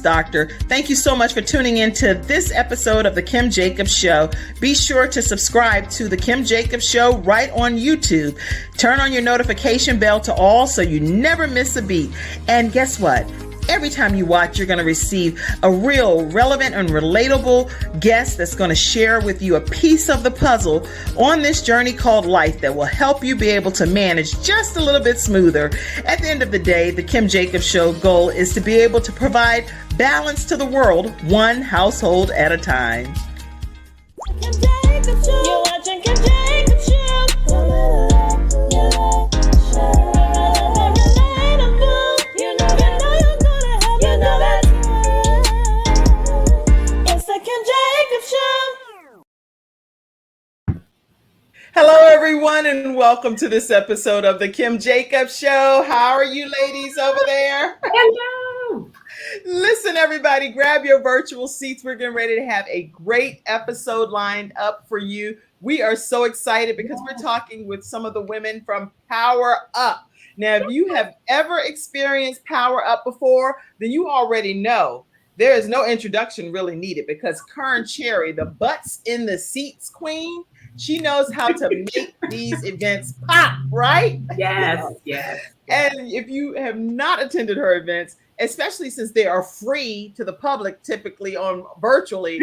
Doctor. Thank you so much for tuning in to this episode of The Kim Jacobs Show. Be sure to subscribe to The Kim Jacobs Show right on YouTube. Turn on your notification bell to all so you never miss a beat. And guess what? Every time you watch, you're going to receive a real relevant and relatable guest that's going to share with you a piece of the puzzle on this journey called life that will help you be able to manage just a little bit smoother. At the end of the day, the Kim Jacobs Show goal is to be able to provide balance to the world, one household at a time. Kim Jacobs Show. You're watching Kim Jacobs Show. Hello, everyone, and welcome to this episode of the Kim Jacobs Show. How are you ladies over there? Hello. Listen, everybody, grab your virtual seats. We're getting ready to have a great episode lined up for you. We are so excited because we're talking with some of the women from Power Up. Now, if you have ever experienced Power Up before, then you already know there is no introduction really needed because Karen Cherry, the butts in the seats queen, she knows how to make these events pop, right? Yes. And if you have not attended her events, especially since they are free to the public, typically on virtually,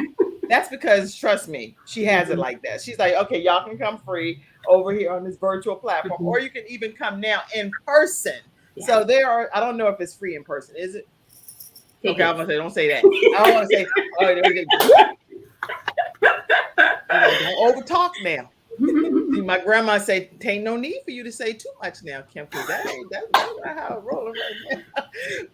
that's because, trust me, she has it like that. She's like, okay, y'all can come free over here on this virtual platform, or you can even come now in person. Yeah. So there are, I don't know if it's free in person, is it? Okay, I'm gonna say, don't say that. I don't want to say, don't over talk now. My grandma said, "Ain't no need for you to say too much now, Kim, because that's not how it's rolling right now."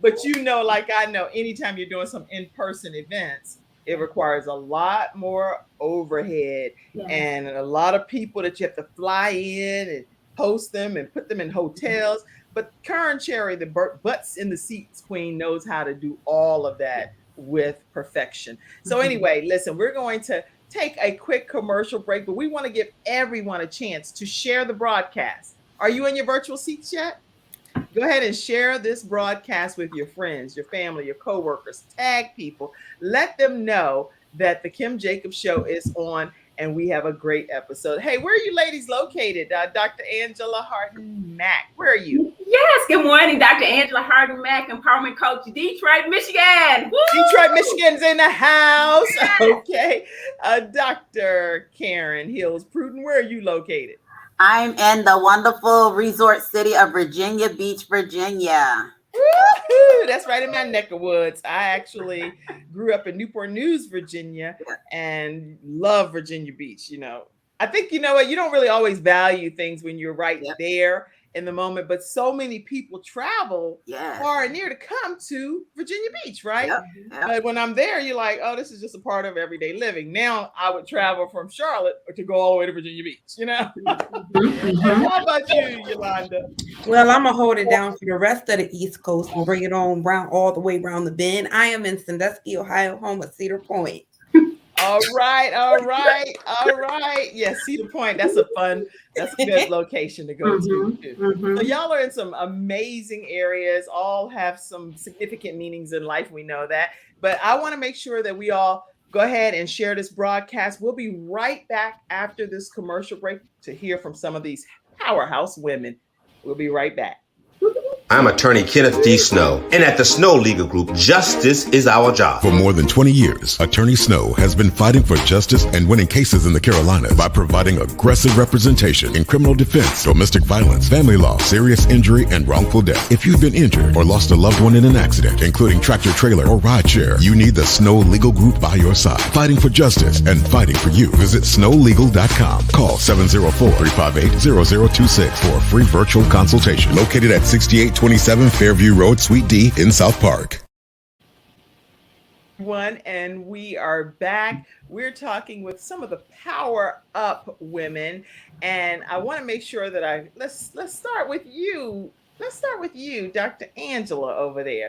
But you know, like I know, anytime you're doing some in-person events, it requires a lot more overhead and a lot of people that you have to fly in and host them and put them in hotels. But Karen Cherry, the butts in the seats queen, knows how to do all of that with perfection. So anyway, listen, we're going to take a quick commercial break, but we want to give everyone a chance to share the broadcast. Are you in your virtual seats yet? Go ahead and share this broadcast with your friends, your family, your coworkers, tag people. Let them know that the Kim Jacobs Show is on and we have a great episode. Hey, where are you ladies located? Dr. Angela Harden-Mack, where are you? Yes, good morning, Dr. Angela Harden-Mack, Empowerment Coach, Detroit, Michigan. Woo! Detroit, Michigan's in the house. Yes. Okay. Dr. Karen Hills-Pruden, where are you located? I'm in the wonderful resort city of Virginia Beach, Virginia. Woo-hoo! That's right in my neck of woods. I actually grew up in Newport News, Virginia, and love Virginia Beach. You know, I think, you know what, you don't really always value things when you're right there in the moment, but so many people travel far and near to come to Virginia Beach, right? But when I'm there, you're like, oh, this is just a part of everyday living. Now I would travel from Charlotte to go all the way to Virginia Beach, you know? How about you, Yolanda? Well, I'm going to hold it down for the rest of the East Coast and bring it on all the way around the bend. I am in Sandusky, Ohio, home of Cedar Point. All right. Yes, Cedar Point. That's a good location to go to. So y'all are in some amazing areas, all have some significant meanings in life. We know that. But I want to make sure that we all go ahead and share this broadcast. We'll be right back after this commercial break to hear from some of these powerhouse women. We'll be right back. I'm attorney Kenneth D. Snow, and at the Snow Legal Group, justice is our job. For more than 20 years, Attorney Snow has been fighting for justice and winning cases in the Carolinas by providing aggressive representation in criminal defense, domestic violence, family law, serious injury, and wrongful death. If you've been injured or lost a loved one in an accident, including tractor trailer or rideshare, you need the Snow Legal Group by your side, fighting for justice and fighting for you. Visit snowlegal.com. Call 704-358-0026 for a free virtual consultation. Located at 6827 Fairview Road, Suite D in South Park. And we are back. We're talking with some of the Power Up women, and I want to make sure that let's start with you. Let's start with you, Dr. Angela over there.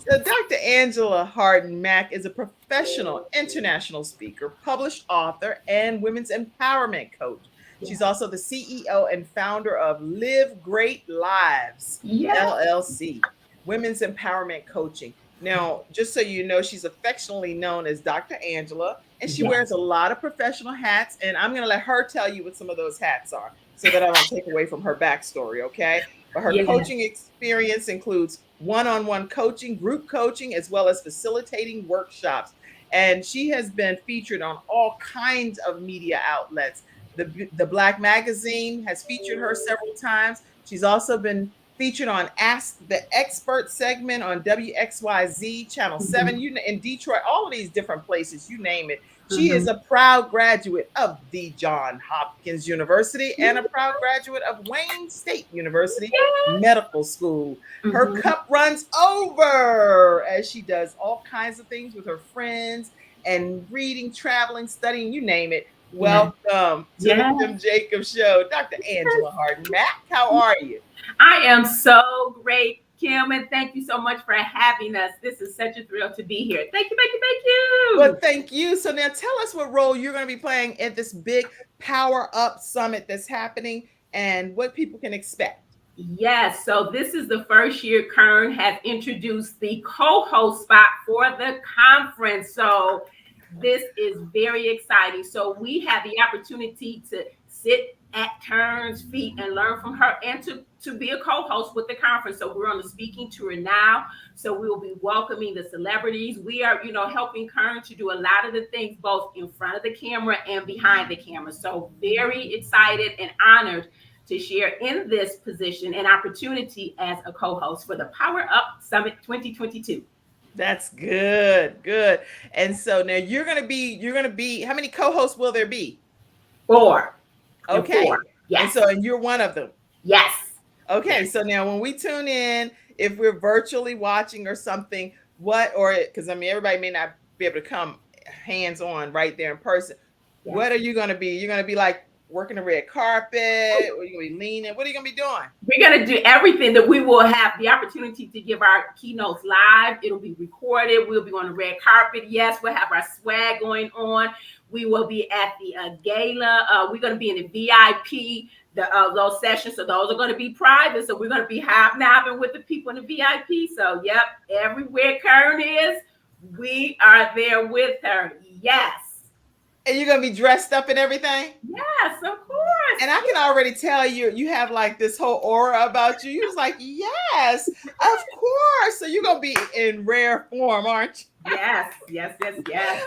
So Dr. Angela Harden-Mack is a professional international speaker, published author, and women's empowerment coach. She's also the CEO and founder of Live Great Lives, LLC, women's empowerment coaching. Now, just so you know, she's affectionately known as Dr. Angela, and she Yes. wears a lot of professional hats. And I'm going to let her tell you what some of those hats are so that I don't take away from her backstory, okay? But her Yes. coaching experience includes one on one coaching, group coaching, as well as facilitating workshops. And she has been featured on all kinds of media outlets. The Black Magazine has featured her several times. She's also been featured on Ask the Expert segment on WXYZ Channel 7, in Detroit, all of these different places, you name it. She is a proud graduate of the Johns Hopkins University and a proud graduate of Wayne State University Medical School. Her cup runs over as she does all kinds of things with her friends and reading, traveling, studying, you name it. Welcome to the Kim Jacobs Show, Dr. Angela Harden. Mac, how are you? I am so great, Kim, and thank you so much for having us. This is such a thrill to be here. Thank you, thank you, thank you. Well, thank you. So now tell us what role you're going to be playing at this big Power Up Summit that's happening and what people can expect. Yes, so this is the first year Kern has introduced the co-host spot for the conference. So this is very exciting. So we have the opportunity to sit at Kern's feet and learn from her and to be a co-host with the conference. So we're on the speaking tour now. So we will be welcoming the celebrities. We are, helping Kern to do a lot of the things both in front of the camera and behind the camera. So very excited and honored to share in this position and opportunity as a co-host for the Power Up Summit 2022. That's good. Good. And so now you're going to be, how many co-hosts will there be? 4. Okay. 4. Yes. And you're one of them. Yes. Okay. Yes. So now when we tune in, if we're virtually watching or something, because everybody may not be able to come hands on right there in person. Yes. What are you going to be? You're going to be like working the red carpet, or you're gonna be leaning? What are you gonna be doing? We're gonna do everything that we will have the opportunity to give our keynotes live. It'll be recorded. We'll be on the red carpet. Yes, we'll have our swag going on. We will be at the gala. We're gonna be in the VIP, those sessions. So those are gonna be private. So we're gonna be hobnobbing with the people in the VIP. So yep, everywhere Kern is, we are there with her. Yes. And you're gonna be dressed up and everything? Yes, of course. And I can already tell you have like this whole aura about you. You was like, yes, of course. So you're gonna be in rare form, aren't you? Yes.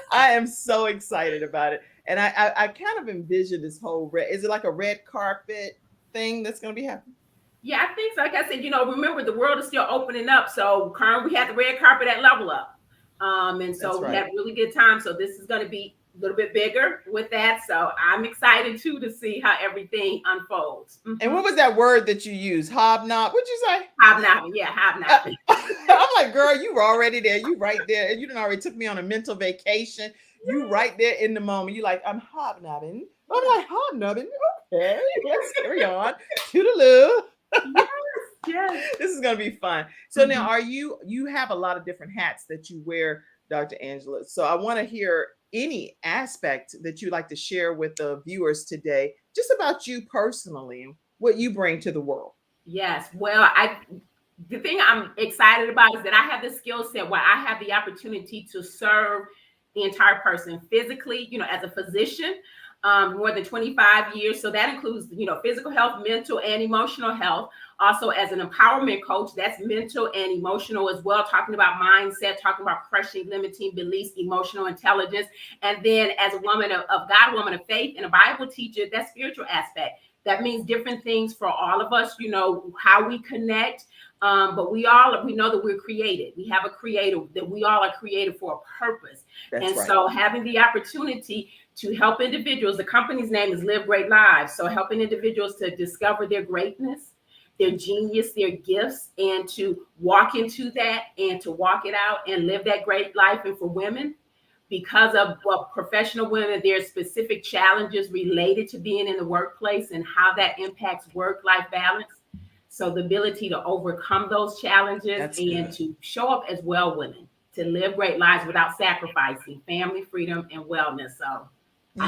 I am so excited about it. And I kind of envision this whole is it like a red carpet thing that's gonna be happening? Yeah, I think so. Like I said, remember the world is still opening up. So currently we had the red carpet at Level Up. And so we had a really good time. So this is gonna be a little bit bigger with that. So I'm excited too to see how everything unfolds. And what was that word that you used? Hobnob? What'd you say? Hobnobbing. Yeah, hobnobbing. I'm like, girl, you were already there. You right there. You done already took me on a mental vacation. You right there in the moment. You like, I'm hobnobbing. I'm like, hobnobbing? Okay, let's carry on. Toodaloo. Yes. This is gonna be fun. So now you have a lot of different hats that you wear, Dr. Angela. So I want to hear any aspect that you'd like to share with the viewers today, just about you personally, what you bring to the world. Yes. Well, the thing I'm excited about is that I have the skill set where I have the opportunity to serve the entire person physically, as a physician, more than 25 years. So that includes, physical health, mental and emotional health. Also as an empowerment coach, that's mental and emotional as well, talking about mindset, talking about crushing limiting beliefs, emotional intelligence. And then as a woman of God, woman of faith and a Bible teacher, that spiritual aspect. That means different things for all of us, how we connect. But we know that we're created. We have a creator, that we all are created for a purpose. That's right. So having the opportunity to help individuals, the company's name is Live Great Lives. So helping individuals to discover their greatness, their genius, their gifts, and to walk into that and to walk it out and live that great life. And for women, because of professional women, there's specific challenges related to being in the workplace and how that impacts work-life balance. So the ability to overcome those challenges to show up as well women, to live great lives without sacrificing family, freedom, and wellness. So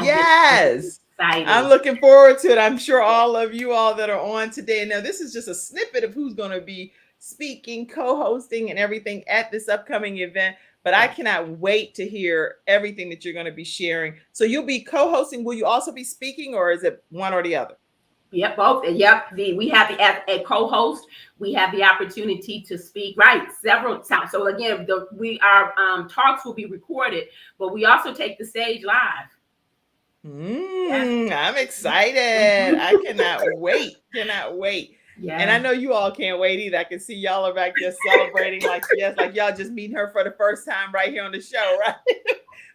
yes, I'm looking forward to it. I'm sure all of you all that are on today. Now, this is just a snippet of who's going to be speaking, co-hosting, and everything at this upcoming event. But I cannot wait to hear everything that you're going to be sharing. So you'll be co-hosting. Will you also be speaking, or is it one or the other? Yep, both. Yep. We have as a co-host, we have the opportunity to speak several times. So again, our talks will be recorded, but we also take the stage live. I'm excited. I cannot wait. Cannot wait. Yeah. And I know you all can't wait either. I can see y'all are back there celebrating like y'all just meeting her for the first time right here on the show, right?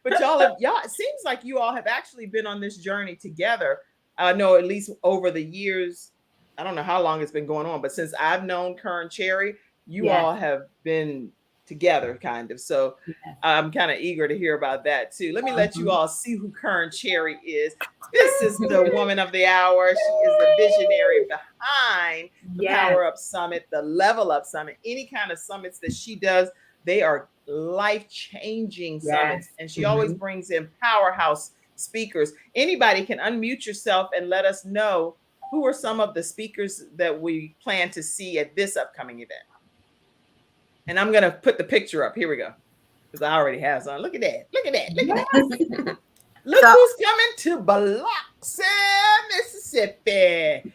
But y'all, it seems like you all have actually been on this journey together. I know at least over the years, I don't know how long it's been going on, but since I've known Kern Cherry, you all have been together kind of. So I'm kind of eager to hear about that too. Let me let you all see who Kern Cherry is. This is the woman of the hour. She is the visionary behind the Power Up Summit, the Level Up Summit, any kind of summits that she does. They are life-changing summits. And she always brings in powerhouse speakers. Anybody can unmute yourself and let us know who are some of the speakers that we plan to see at this upcoming event. And I'm going to put the picture up. Here we go. Because I already have some. Look at that. Look at that. Look at that. Look who's coming to Biloxi, Mississippi.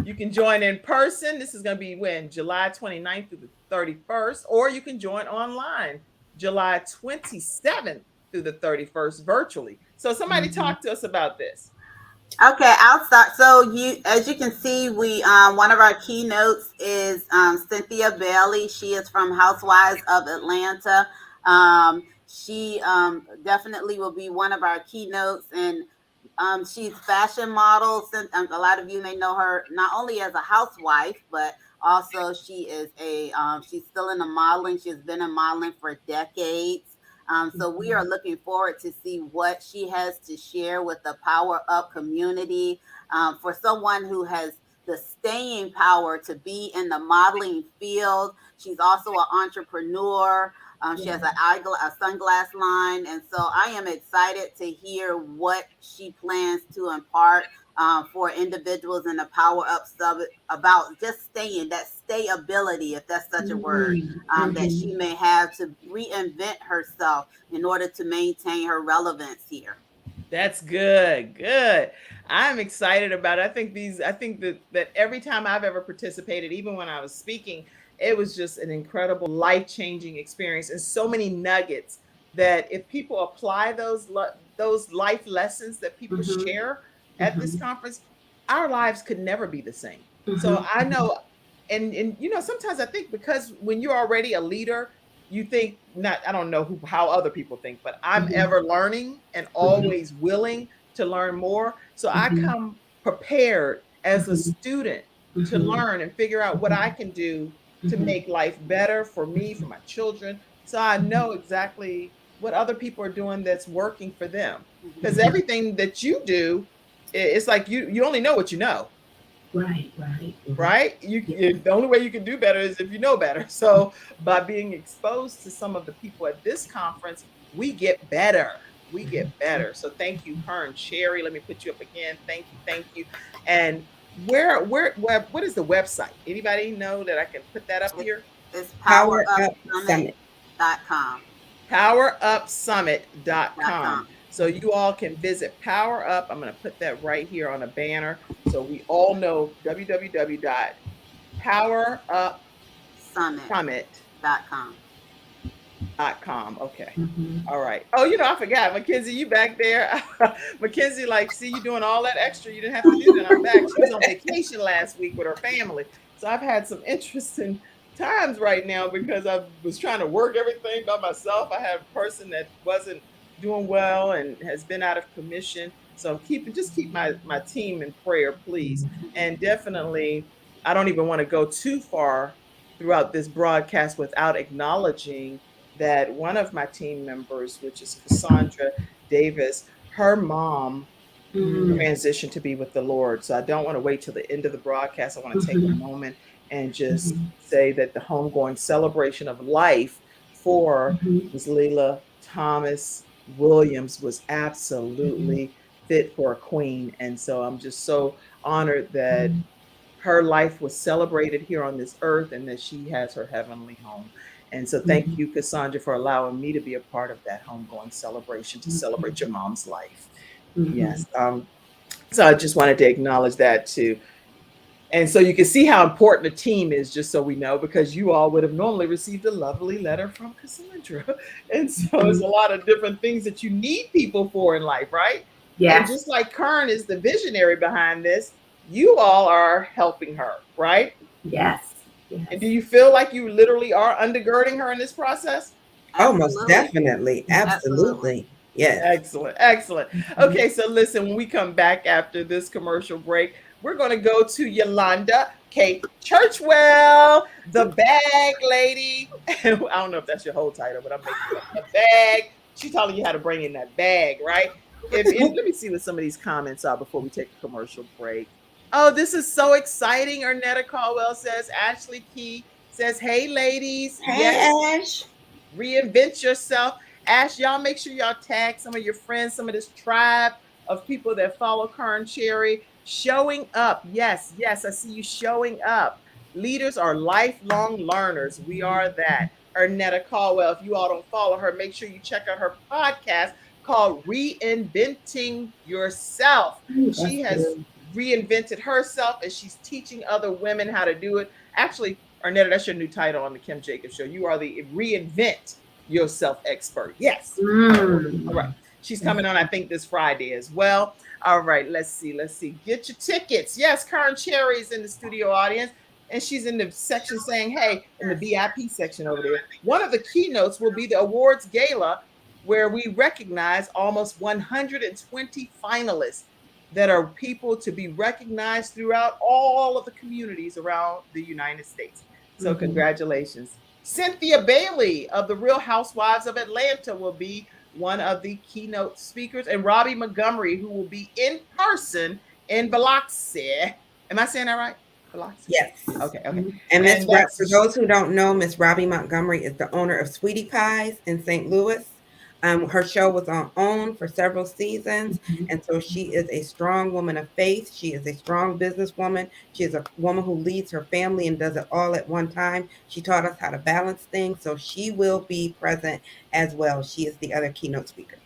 You can join in person. This is going to be when? July 29th through the 31st. Or you can join online July 27th through the 31st virtually. So somebody talk to us about this. Okay, I'll start. So as you can see, we one of our keynotes is Cynthia Bailey. She is from Housewives of Atlanta. She definitely will be one of our keynotes, and she's fashion model. A lot of you may know her not only as a housewife, but also she is she's still in the modeling. She's been in modeling for decades. So we are looking forward to see what she has to share with the Power Up community. For someone who has the staying power to be in the modeling field, she's also an entrepreneur. She has a sunglass line. And so I am excited to hear what she plans to impart for individuals in the Power Up Summit about just staying, that stayability, if that's such a word, that she may have to reinvent herself in order to maintain her relevance here. That's good. Good. I'm excited about it. I think that every time I've ever participated, even when I was speaking, it was just an incredible life-changing experience, and so many nuggets that if people apply those life lessons that people share at this conference, our lives could never be the same. So I know, and you know, sometimes I think because when you're already a leader, you think I don't know how other people think, but I'm ever learning and always willing to learn more. So I come prepared as a student to learn and figure out what I can do to make life better for me, for my children. So I know exactly what other people are doing that's working for them. Because everything that you do, it's like you only know what you know. Right? The only way you can do better is if you know better. So by being exposed to some of the people at this conference, we get better. We get better. So thank you, Kern Cherry. Let me put you up again. Thank you. And what is the website? Anybody know that I can put that up here? It's powerupsummit.com. Powerupsummit.com. So you all can visit Power Up. I'm going to put that right here on a banner. So we all know www.powerupsummit.com. Okay. All right. Oh, you know, I forgot. Mackenzie, you back there? Mackenzie, see, you doing all that extra. You didn't have to do that. I'm back. She was on vacation last week with her family. So I've had some interesting times right now because I was trying to work everything by myself. I had a person that wasn't doing well and has been out of commission. So just keep my team in prayer, please. And definitely, I don't even want to go too far throughout this broadcast without acknowledging that one of my team members, which is Cassandra Davis, her mom transitioned to be with the Lord. So I don't want to wait till the end of the broadcast. I want to take a moment and just say that the homegoing celebration of life for Ms. Leila Thomas Williams was absolutely fit for a queen. And so I'm just so honored that her life was celebrated here on this earth and that she has her heavenly home. And so thank Mhm. you, Cassandra, for allowing me to be a part of that homegoing celebration to celebrate your mom's life. Mhm. Yes. So I just wanted to acknowledge that too. And so you can see how important a team is, just so we know, because you all would have normally received a lovely letter from Cassandra. And so it's Mhm. a lot of different things that you need people for in life, right? And Yes. just like Kern is the visionary behind this, you all are helping her, right? Yes. And do Yes. you feel like you literally are undergirding her in this process? Oh, most Absolutely. definitely. Absolutely. Absolutely. Yes. Excellent, excellent. Mhm. Okay, so listen, when we come back after this commercial break, we're going to go to Yolanda K. Churchwell, the bag lady. I don't know if that's your whole title, but I'm making it up. The bag. She's telling you how to bring in that bag, right? Let me see what some of these comments are before we take a commercial break. Oh, this is so exciting. Ernetta Caldwell says, Ashley Key says, hey, ladies. Hey, Yes, Ash. reinvent yourself. Ask y'all, make sure y'all tag some of your friends, some of this tribe of people that follow Karen Cherry. Showing up. Yes, yes, I see you showing up. Leaders are lifelong learners. We are that. Ernetta Caldwell, if you all don't follow her, make sure you check out her podcast called Reinventing Yourself. Ooh, that's She has good. reinvented herself and she's teaching other women how to do it. Actually, Arnetta, that's your new title on the Kim Jacobs Show. You are the reinvent yourself expert. Yes. All right. Mm. She's coming on, I think, this Friday as well. All right. Let's see. Let's see. Get your tickets. Yes, Karen Cherry's in the studio audience. And she's in the section saying, hey, in the VIP section over there, one of the keynotes will be the awards gala where we recognize almost 120 finalists that are people to be recognized throughout all of the communities around the United States. So Mhm. congratulations. Cynthia Bailey of the Real Housewives of Atlanta will be one of the keynote speakers, and Robbie Montgomery, who will be in person in Biloxi. Am I saying that right? Biloxi? Yes. Okay, okay. And And For those who don't know, Miss Robbie Montgomery is the owner of Sweetie Pies in St. Louis. Her show was on OWN for several seasons, Mhm. and so she is a strong woman of faith. She is a strong businesswoman. She is a woman who leads her family and does it all at one time. She taught us how to balance things, so she will be present as well. She is the other keynote speaker.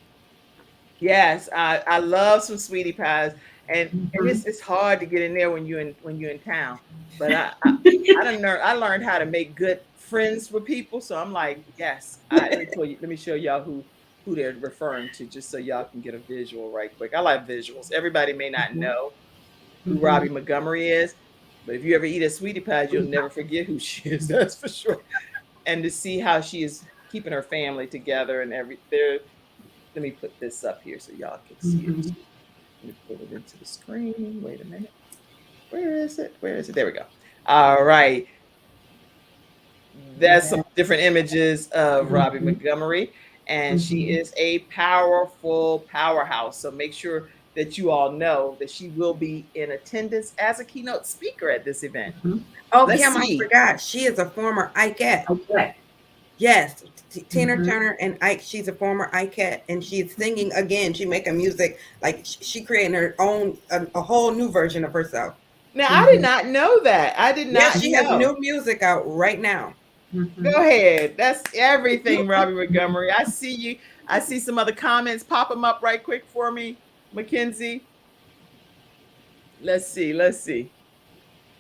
yes, I love some sweetie pies, and Mhm. it's hard to get in there when you're in town. But I learned how to make good friends with people. So I'm like, yes, let me show y'all who they're referring to, just so y'all can get a visual right quick. I like visuals. Everybody may not Mhm. know who Robbie Mhm. Montgomery is, but if you ever eat a sweetie pie, you'll never forget who she is. That's for sure. And to see how she is keeping her family together and everything. Let me put this up here so y'all can see it Mhm. too. Let me put it into the screen. Wait a minute. Where is it? Where is it? There we go. All right. That's Yeah. some different images of Robbie Mhm. Montgomery, and she Mhm. is a powerful powerhouse. So make sure that you all know that she will be in attendance as a keynote speaker at this event. Mhm. Oh, Let's Kim, I see. forgot. She is a former Ikeette. Okay. Yes, Tina Mhm. Turner and Ike. She's a former Ikeette, and she's singing again. She making music like she creating her own a whole new version of herself. Now, I did Mhm. not know that. I did Yeah, not she has know. new music out right now. Go Mhm. ahead. That's everything, Robbie Montgomery. I see you. I see some other comments. Pop them up right quick for me, Mackenzie. Let's see. Let's see.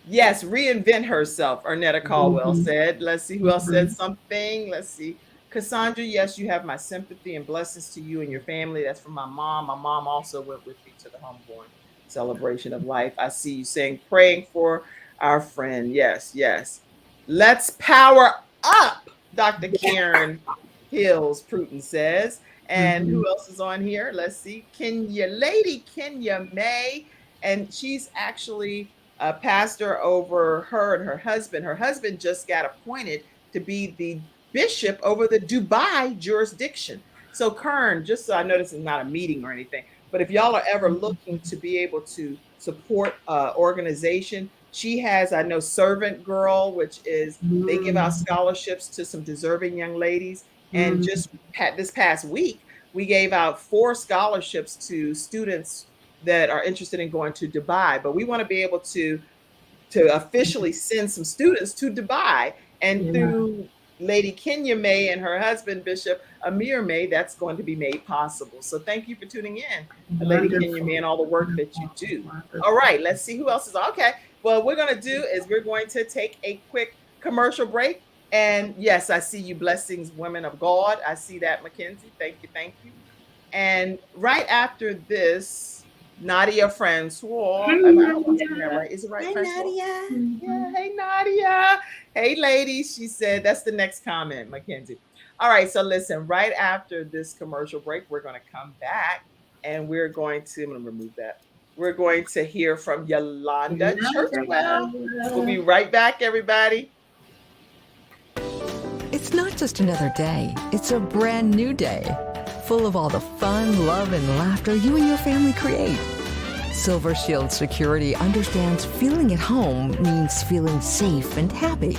Yes, reinvent herself, Ernetta Caldwell Mhm. said. Let's see who else said Mhm. something. Let's see. Cassandra, yes, you have my sympathy and blessings to you and your family. That's from my mom. My mom also went with me to the homegoing celebration of life. I see you saying, praying for our friend. Yes, yes. Let's power up, Dr. Yeah. Karen Hills, Pruton says. And Mhm. who else is on here? Let's see. Lady Kenya May. And she's actually pastor over her and her husband. Her husband just got appointed to be the bishop over the Dubai jurisdiction. So, Kern, just so I know this is not a meeting or anything, but if y'all are ever looking to be able to support organization, she has, I know, Servant Girl, which is they give out Mhm. scholarships to some deserving young ladies. And Mhm. just this past week, we gave out 4 scholarships to students that are interested in going to Dubai, but we want to be able to to officially send some students to Dubai. And through Lady Kenya May and her husband, Bishop Amir May, that's going to be made possible. So thank you for tuning in, Lady Kenya May, and all the work that you do. All right, let's see who else is. Okay, well, we're going to do is we're going to take a quick commercial break. And yes, I see you, blessings, women of God. I see that, Mackenzie. Thank you, thank you. And right after this, Nadia Francois. Right? Is it right, Hi, Francois? Nadia. Yeah, hey, Nadia. Hey, ladies. She said that's the next comment, Mackenzie. All right, so listen, right after this commercial break, we're going to come back and we're going to, I'm going to remove that. We're going to hear from Yolanda Churchwell. We'll be right back, everybody. It's not just another day, it's a brand new day, full of all the fun, love, and laughter you and your family create. Silver Shield Security understands feeling at home means feeling safe and happy.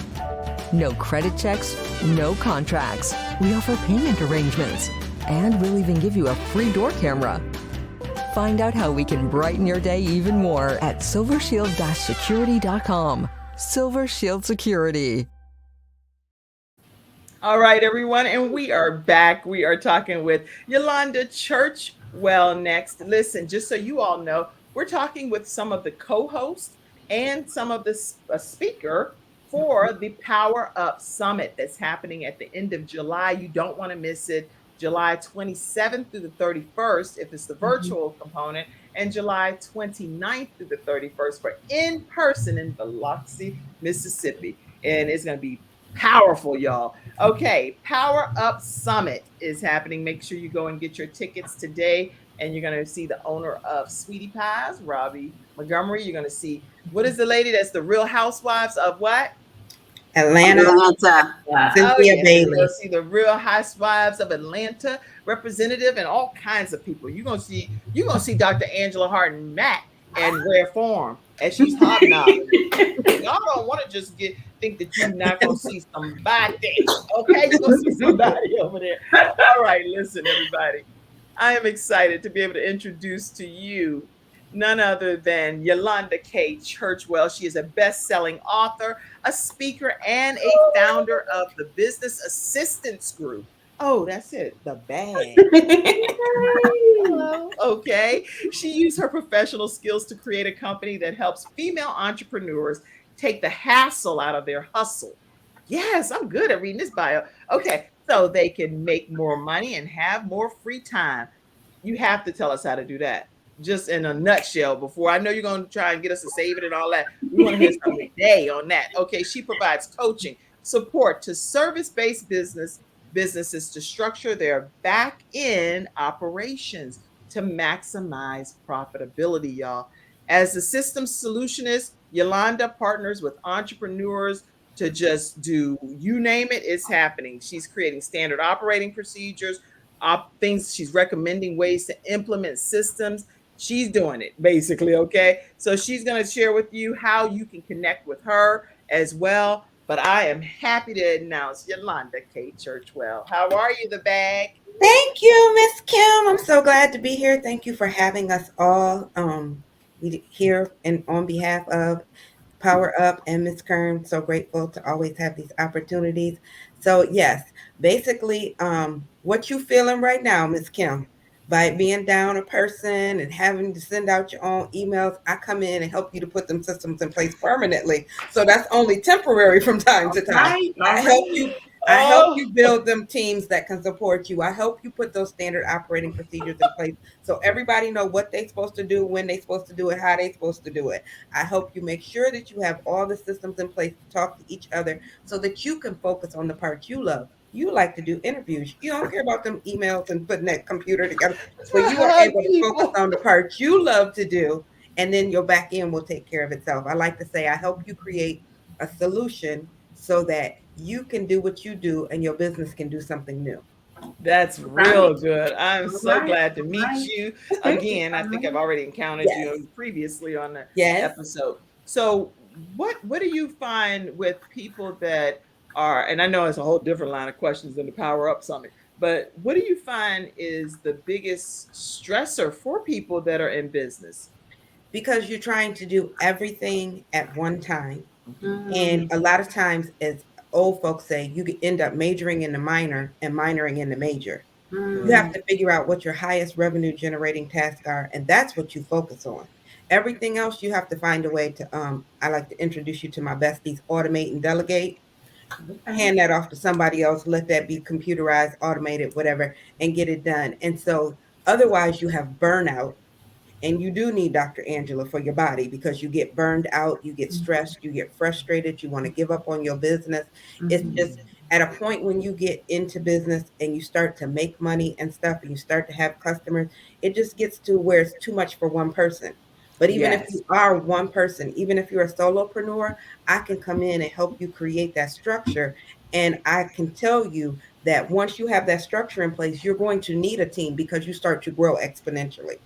No credit checks, no contracts. We offer payment arrangements, and we'll even give you a free door camera. Find out how we can brighten your day even more at silvershield-security.com. Silver Shield Security. All right, everyone, and we are back. We are talking with Yolanda Churchwell next. Listen, just so you all know, we're talking with some of the co-hosts and some of the speaker for the Power Up Summit that's happening at the end of July. You don't want to miss it. July 27th through the 31st, if it's the virtual component, and July 29th through the 31st for in-person in Biloxi, Mississippi. And it's going to be powerful, y'all. Okay, Power Up Summit is happening. Make sure you go and get your tickets today. And you're going to see the owner of Sweetie Pies, Robbie Montgomery. You're going to see, what is the lady that's the Real Housewives of what? Atlanta. Cynthia Bailey. You're going to see the Real Housewives of Atlanta representative and all kinds of people. You're going to see Dr. Angela Harden Mack in rare form as she's hobnobbing. Y'all don't want to just think that you're not going to see somebody. Okay, you're going to see somebody over there. All right, listen, everybody. I am excited to be able to introduce to you none other than Yolanda K. Churchwell. She is a best-selling author, a speaker, and a founder of the Business Assistance Group. Oh, that's it. The bag. Okay. She used her professional skills to create a company that helps female entrepreneurs take the hassle out of their hustle. Yes, I'm good at reading this bio. Okay. So they can make more money and have more free time. You have to tell us how to do that. Just in a nutshell, before I know you're going to try and get us to save it and all that. We want to hear something today on that. Okay. She provides coaching, support to service-based businesses to structure their back-end operations to maximize profitability, y'all. As a systems solutionist, Yolanda partners with entrepreneurs to just do, you name it, it's happening. She's creating standard operating procedures, things, she's recommending ways to implement systems. She's doing it basically, okay? So she's going to share with you how you can connect with her as well. But I am happy to announce Yolanda K. Churchwell. How are you, the bag? Thank you, Miss Kim. I'm so glad to be here. Thank you for having us all here and on behalf of Power Up and Miss Kern. So grateful to always have these opportunities. So yes, basically, what you feeling right now, Miss Kim, by being down a person and having to send out your own emails, I come in and help you to put them systems in place permanently. So that's only temporary from time to time. I help you build them teams that can support you. I help you put those standard operating procedures in place so everybody know what they're supposed to do, when they're supposed to do it, how they're supposed to do it. I help you make sure that you have all the systems in place to talk to each other so that you can focus on the parts you love. You like to do interviews. You don't care about them emails and putting that computer together. So you are able to focus on the parts you love to do, and then your back end will take care of itself. I like to say I help you create a solution so that you can do what you do and your business can do something new. That's real good. I'm so glad to meet you again. I think I've already encountered you previously on the episode. So what do you find with people that are, and I know it's a whole different line of questions than the Power Up Summit, but what do you find is the biggest stressor for people that are in business? Because you're trying to do everything at one time. And Mhm. a lot of times, as old folks say, you could end up majoring in the minor and minoring in the major. You have Mhm. to figure out what your highest revenue generating tasks are, and that's what you focus on. Everything else, you have to find a way to, I like to introduce you to my besties, automate and delegate. Okay. Hand that off to somebody else, let that be computerized, automated, whatever, and get it done. And so otherwise you have burnout, and you do need Dr. Angela for your body because you get burned out, you get stressed, you get frustrated, you want to give up on your business. It's just Mhm. at a point when you get into business and you start to make money and stuff and you start to have customers, it just gets to where it's too much for one person. But even if Yes. you are one person, even if you're a solopreneur, I can come in and help you create that structure. And I can tell you that once you have that structure in place, you're going to need a team because you start to grow exponentially.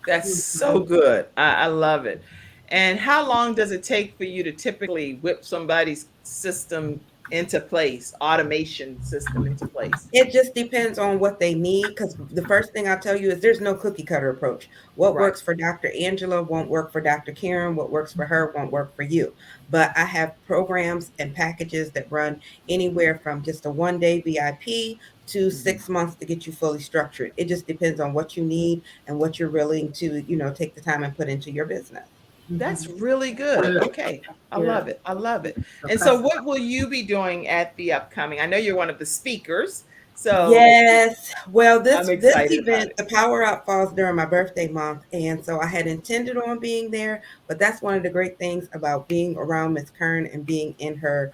That's so Mhm. good. I love it. And how long does it take for you to typically whip somebody's system into place, automation system into place? It just depends on what they need, because the first thing I'll tell you is there's no cookie cutter approach. What Right. works for Dr. Angela won't work for Dr. Karen. What works for her won't work for you. But I have programs and packages that run anywhere from just a 1 day VIP to Mhm. 6 months to get you fully structured. It just depends on what you need and what you're willing to, take the time and put into your business. That's Mhm. really good. Okay. I Yeah. love it. I love it. So And so custom. what will you be doing at the upcoming? I know you're one of the speakers, so Yes. Well, I'm this excited about event, it. the Power Up, falls during my birthday month, and so I had intended on being there. But that's one of the great things about being around Miss Kern and being in her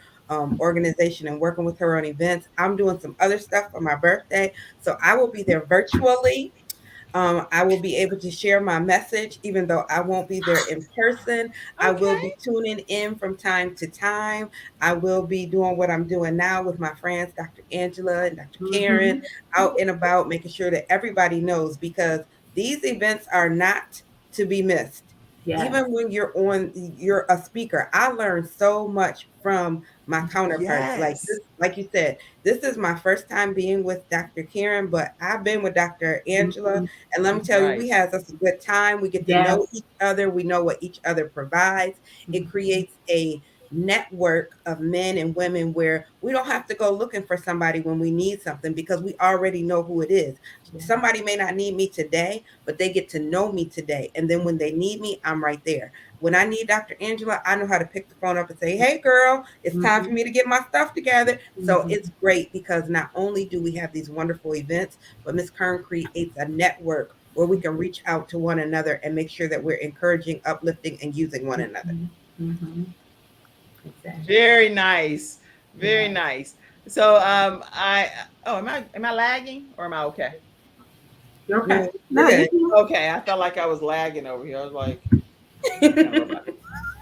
organization and working with her on events. I'm doing some other stuff for my birthday, so I will be there virtually. I will be able to share my message, even though I won't be there in person. I will Okay. be tuning in from time to time. I will be doing what I'm doing now with my friends, Dr. Angela and Dr. Karen, Mhm. out and about, making sure that everybody knows because these events are not to be missed. Yes. Even when you're a speaker, I learned so much from my counterparts. Like Yes. this, like you said, this is my first time being with Dr. Karen, but I've been with Dr. Angela, Mhm. and let me tell you, Right. we have us a good time. We get to know Yes. each other. We know what each other provides. It Mhm. creates a network of men and women where we don't have to go looking for somebody when we need something because we already know who it is. Yeah. Somebody may not need me today, but they get to know me today. And then when they need me, I'm right there. When I need Dr. Angela, I know how to pick the phone up and say, hey, girl, it's time for Mhm. me to get my stuff together. So Mhm. it's great because not only do we have these wonderful events, but Ms. Kern creates a network where we can reach out to one another and make sure that we're encouraging, uplifting, and using one another. Mhm. Mhm. Exactly. Very nice. Very Yeah. nice. So I oh am I lagging or am I okay? You're okay. No, No, you're you good. can. Okay, I felt like I was lagging over here. I was like, what kind of robot?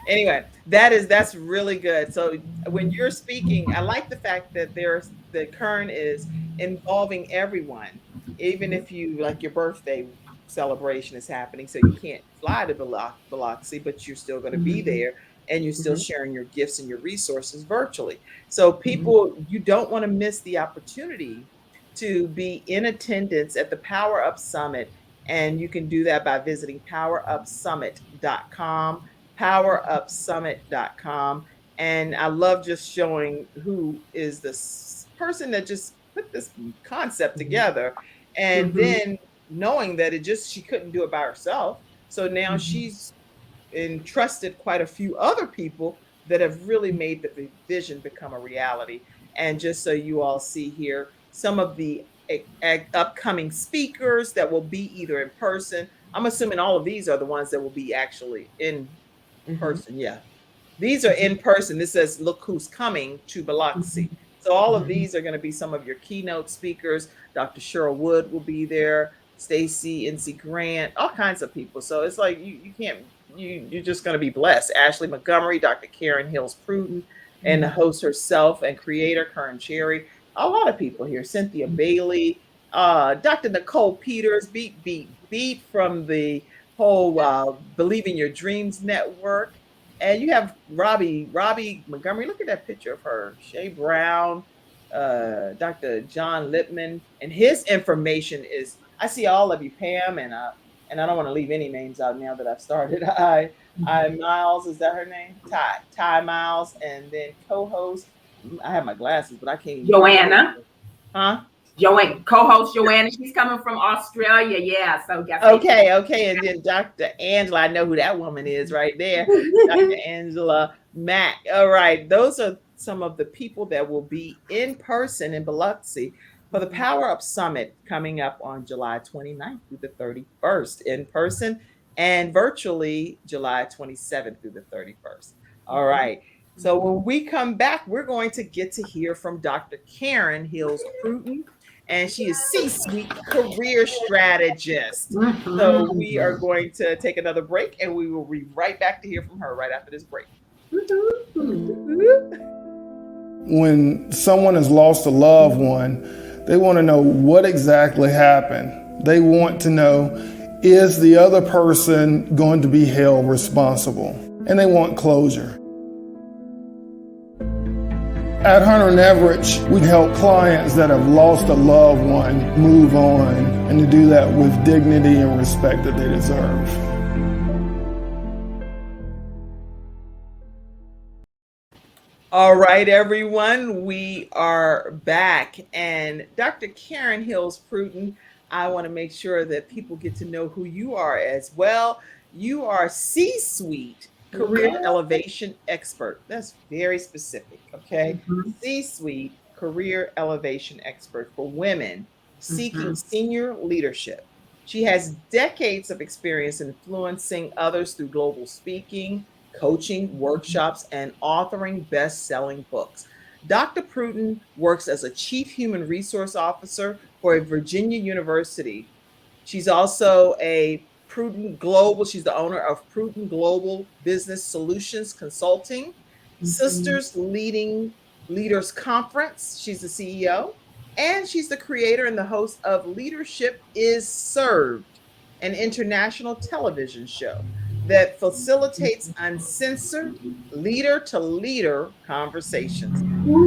Anyway, that's really good. So when you're speaking, I like the fact that the Kern is involving everyone, even Mhm. if you like your birthday celebration is happening, so you can't fly to Biloxi, but you're still going to be Mhm. there and you're still Mhm. sharing your gifts and your resources virtually. So Mhm. people, you don't want to miss the opportunity to be in attendance at the Power Up Summit. And you can do that by visiting powerupsummit.com powerupsummit.com. And I love just showing who is this person that just put this concept Mhm. together. And Mhm. then knowing that she couldn't do it by herself. So now Mhm. she's entrusted quite a few other people that have really made the vision become a reality. And just so you all see here, some of the upcoming speakers that will be either in person. I'm assuming all of these are the ones that will be actually in Mhm, person, yeah. These are Mhm. in person. This says, "Look who's coming to Mhm. Biloxi." So all of Mhm. these are going to be some of your keynote speakers. Dr. Cheryl Wood will be there, Stacy NC Grant, all kinds of people. So it's like you can't you're just going to be blessed. Ashley Montgomery, Dr. Karen Hills Pruden, and the Mhm. host herself and creator Karen Cherry. A lot of people here. Cynthia Mhm. Bailey, Dr. Nicole Peters, beat from the whole Believe in Your Dreams network. And you have Robbie Montgomery. Look at that picture of her. Shay Brown, Dr. John Lipman, and his information is. I see all of you, Pam and and I don't want to leave any names out now that I've started. I Miles, is that her name? Ty Miles, and then co-host. I have my glasses, but I can't even read. Joanna. Huh? Joanne, co-host Joanna, she's coming from Australia. Yeah, so guess Okay, and then Dr. Angela, I know who that woman is right there. Dr. Angela Mack. All right, those are some of the people that will be in person in Biloxi for the Power Up Summit coming up on July 29th through the 31st, in person and virtually July 27th through the 31st. All right. So when we come back, we're going to get to hear from Dr. Karen Hills Pruton, and she is C-suite career strategist. So we are going to take another break, and we will be right back to hear from her right after this break. When someone has lost a loved one, they want to know what exactly happened. They want to know, is the other person going to be held responsible? And they want closure. At Hunter and Everett, we help clients that have lost a loved one move on, and to do that with dignity and respect that they deserve. All right, everyone, we are back. And Dr. Karen Hills Pruton, I want to make sure that people get to know who you are as well. You are C-suite career elevation expert. That's very specific, okay? C-suite career elevation expert for women seeking senior leadership. She has decades of experience influencing others through global speaking, coaching, workshops, and authoring best-selling books. Dr. Pruton works as a chief human resource officer for a Virginia university. She's also a Pruton Global. She's the owner of Pruton Global Business Solutions Consulting, Sisters Leading Leaders Conference. She's the CEO, and she's the creator and the host of Leadership is Served, an international television show that facilitates uncensored leader-to-leader conversations.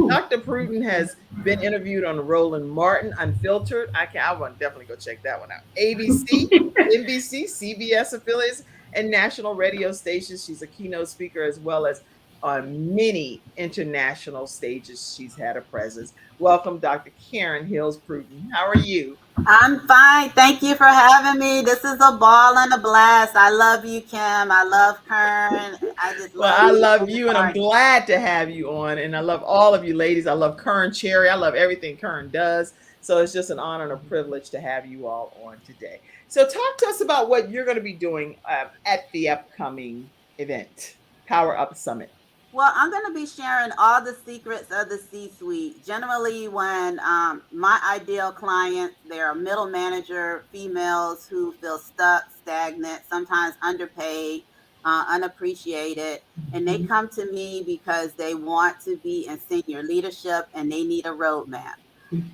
Dr. Pruton has been interviewed on Roland Martin Unfiltered. I want to definitely go check that one out. ABC, NBC, CBS affiliates, and national radio stations. She's a keynote speaker as well as on many international stages. She's had a presence. Welcome, Dr. Karen Hills Pruton. How are you? I'm fine. Thank you for having me. This is a ball and a blast. I love you, Kim. I love Kern. I love you, and I'm glad to have you on. And I love all of you ladies. I love Kern Cherry. I love everything Kern does. So it's just an honor and a privilege to have you all on today. So talk to us about what you're going to be doing at the upcoming event, Power Up Summit. Well, I'm going to be sharing all the secrets of the C-suite. Generally, when my ideal clients, they're middle manager females who feel stuck, stagnant, sometimes underpaid, unappreciated, and they come to me because they want to be in senior leadership and they need a roadmap.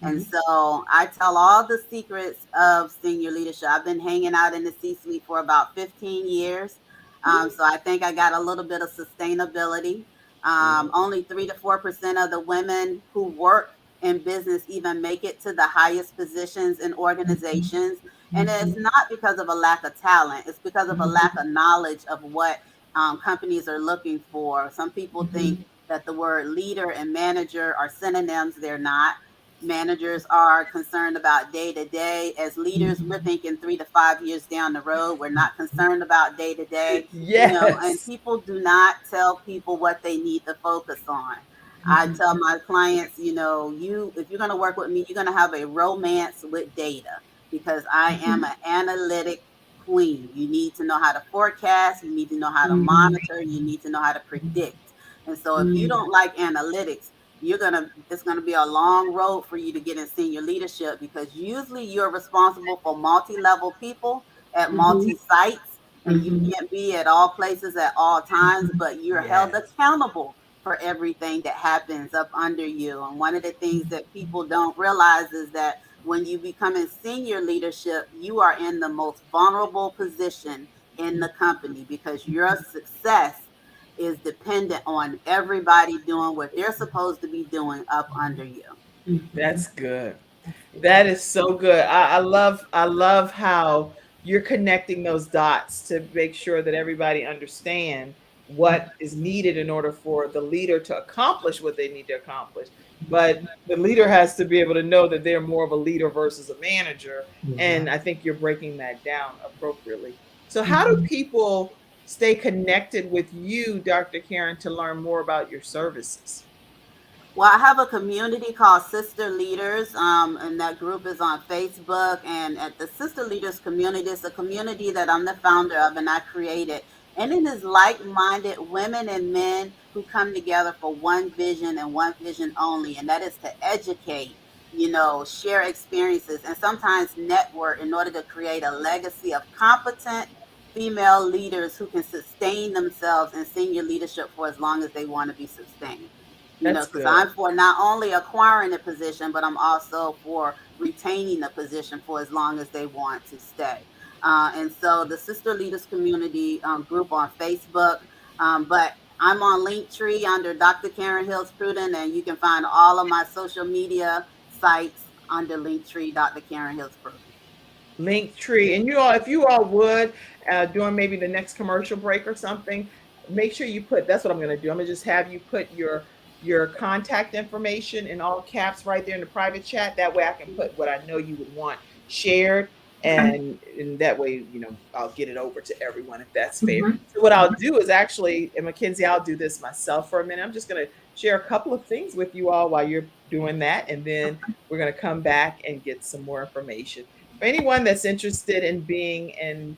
And so I tell all the secrets of senior leadership. I've been hanging out in the C-suite for about 15 years. So I think I got a little bit of sustainability. Only 3 to 4% of the women who work in business even make it to the highest positions in organizations. And it's not because of a lack of talent. It's because of a lack of knowledge of what companies are looking for. Some people think that the word leader and manager are synonyms. They're not. Managers are concerned about day to day. As leaders, we're thinking 3 to 5 years down the road. We're not concerned about day to day. Yes. You know, and people do not tell people what they need to focus on. I tell my clients, you know, if you're going to work with me, you're going to have a romance with data, because I am an analytic queen. You need to know how to forecast. You need to know how to monitor. You need to know how to predict. And so if you don't like analytics, it's gonna be a long road for you to get in senior leadership, because usually you're responsible for multi-level people at multi-sites, and you can't be at all places at all times, but you're held accountable for everything that happens up under you. And one of the things that people don't realize is that when you become in senior leadership, you are in the most vulnerable position in the company, because your success is dependent on everybody doing what they're supposed to be doing up under you. That's good. That is so good. I love how you're connecting those dots to make sure that everybody understand what is needed in order for the leader to accomplish what they need to accomplish. But the leader has to be able to know that they're more of a leader versus a manager. And I think you're breaking that down appropriately. So how do people stay connected with you, Dr. Karen, to learn more about your services? Well, I have a community called Sister Leaders, and that group is on Facebook. And at the Sister Leaders community, it's a community that I'm the founder of and I created. And it is like minded women and men who come together for one vision and one vision only, and that is to educate, share experiences, and sometimes network in order to create a legacy of competent female leaders who can sustain themselves in senior leadership for as long as they want to be sustained. That's Because good. I'm for not only acquiring a position, but I'm also for retaining the position for as long as they want to stay. And so the Sister Leaders Community group on Facebook, but I'm on Linktree under Dr. Karen Hills Pruden, and you can find all of my social media sites under Linktree, Dr. Karen Hills Pruden. Linktree. And you all, if you all would, during maybe the next commercial break or something, make sure you put, that's what I'm going to do. I'm going to just have you put your contact information in all caps right there in the private chat. That way I can put what I know you would want shared. And that way, I'll get it over to everyone if that's fair. So what I'll do is actually, and Mackenzie, I'll do this myself for a minute. I'm just going to share a couple of things with you all while you're doing that. And then we're going to come back and get some more information. For anyone that's interested in being in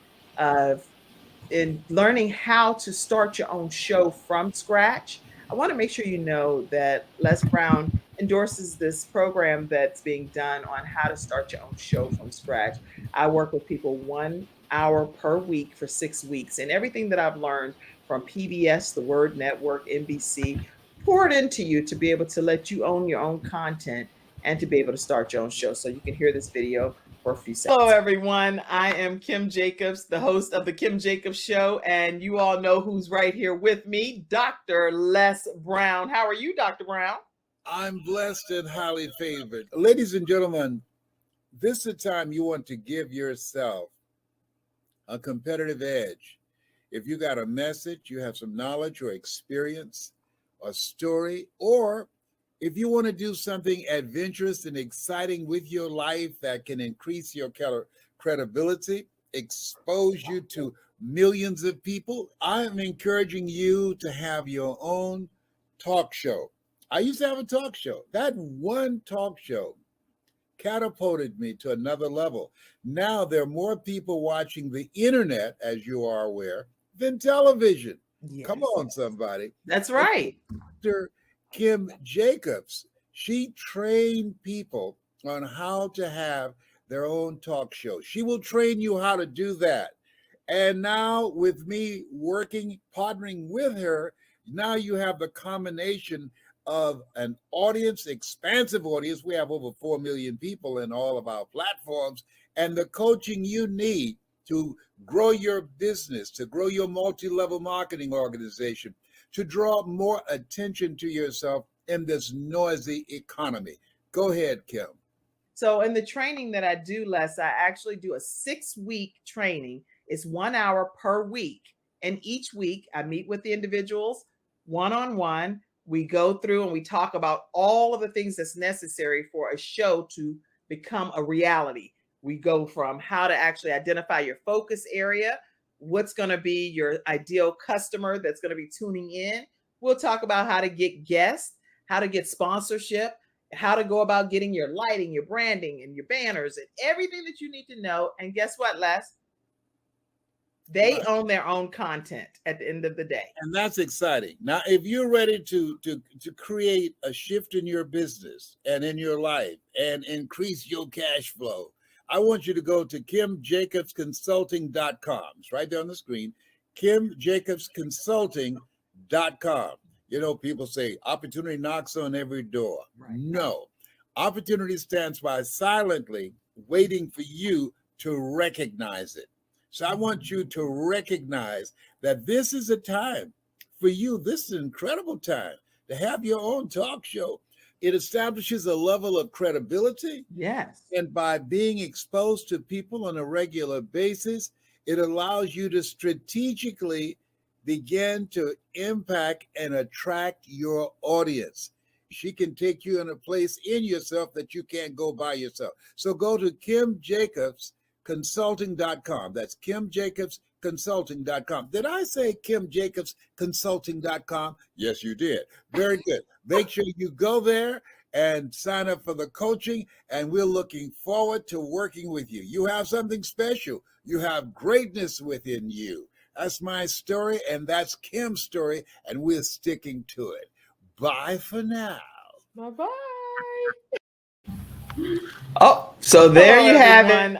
learning how to start your own show from scratch, I want to make sure you know that Les Brown endorses this program that's being done on how to start your own show from scratch. I work with people 1 hour per week for 6 weeks, and everything that I've learned from PBS, the Word Network, NBC, poured into you to be able to let you own your own content and to be able to start your own show. So you can hear this video for a few seconds. Hello, everyone. I am Kim Jacobs, the host of the Kim Jacobs Show, and you all know who's right here with me, Dr. Les Brown. How are you, Dr. Brown? I'm blessed and highly favored. Ladies and gentlemen, this is the time you want to give yourself a competitive edge. If you got a message, you have some knowledge or experience, a story, or if you want to do something adventurous and exciting with your life that can increase your credibility, expose you to millions of people, I'm encouraging you to have your own talk show. I used to have a talk show. That one talk show catapulted me to another level. Now there are more people watching the internet, as you are aware, than television. Yes. Come on, somebody. That's right. Dr. Kim Jacobs, she trained people on how to have their own talk show. She will train you how to do that. And now with me partnering with her, now you have the combination of an audience, expansive audience. We have over 4 million people in all of our platforms, and the coaching you need to grow your business, to grow your multi-level marketing organization, to draw more attention to yourself in this noisy economy. Go ahead, Kim. So in the training that I do, Les, I actually do a 6-week training. It's 1 hour per week. And each week I meet with the individuals one-on-one. We go through and we talk about all of the things that's necessary for a show to become a reality. We go from how to actually identify your focus area, what's going to be your ideal customer that's going to be tuning in. We'll talk about how to get guests, how to get sponsorship, how to go about getting your lighting, your branding, and your banners, and everything that you need to know. And guess what, Les? They own their own content at the end of the day. And that's exciting. Now, if you're ready to create a shift in your business and in your life and increase your cash flow, I want you to go to KimJacobsConsulting.com. It's right there on the screen, KimJacobsConsulting.com. You know, people say opportunity knocks on every door. Right. No, opportunity stands by silently waiting for you to recognize it. So I want you to recognize that this is a time for you. This is an incredible time to have your own talk show, It establishes a level of credibility. Yes. And by being exposed to people on a regular basis, it allows you to strategically begin to impact and attract your audience. She can take you in a place in yourself that you can't go by yourself. So go to KimJacobsConsulting.com. That's KimJacobsConsulting.com. Did I say KimJacobsConsulting.com? Yes, you did. Very good. Make sure you go there and sign up for the coaching, and we're looking forward to working with you. You have something special. You have greatness within you. That's my story, and that's Kim's story, and we're sticking to it. Bye for now. Bye-bye. Oh, so there you have it.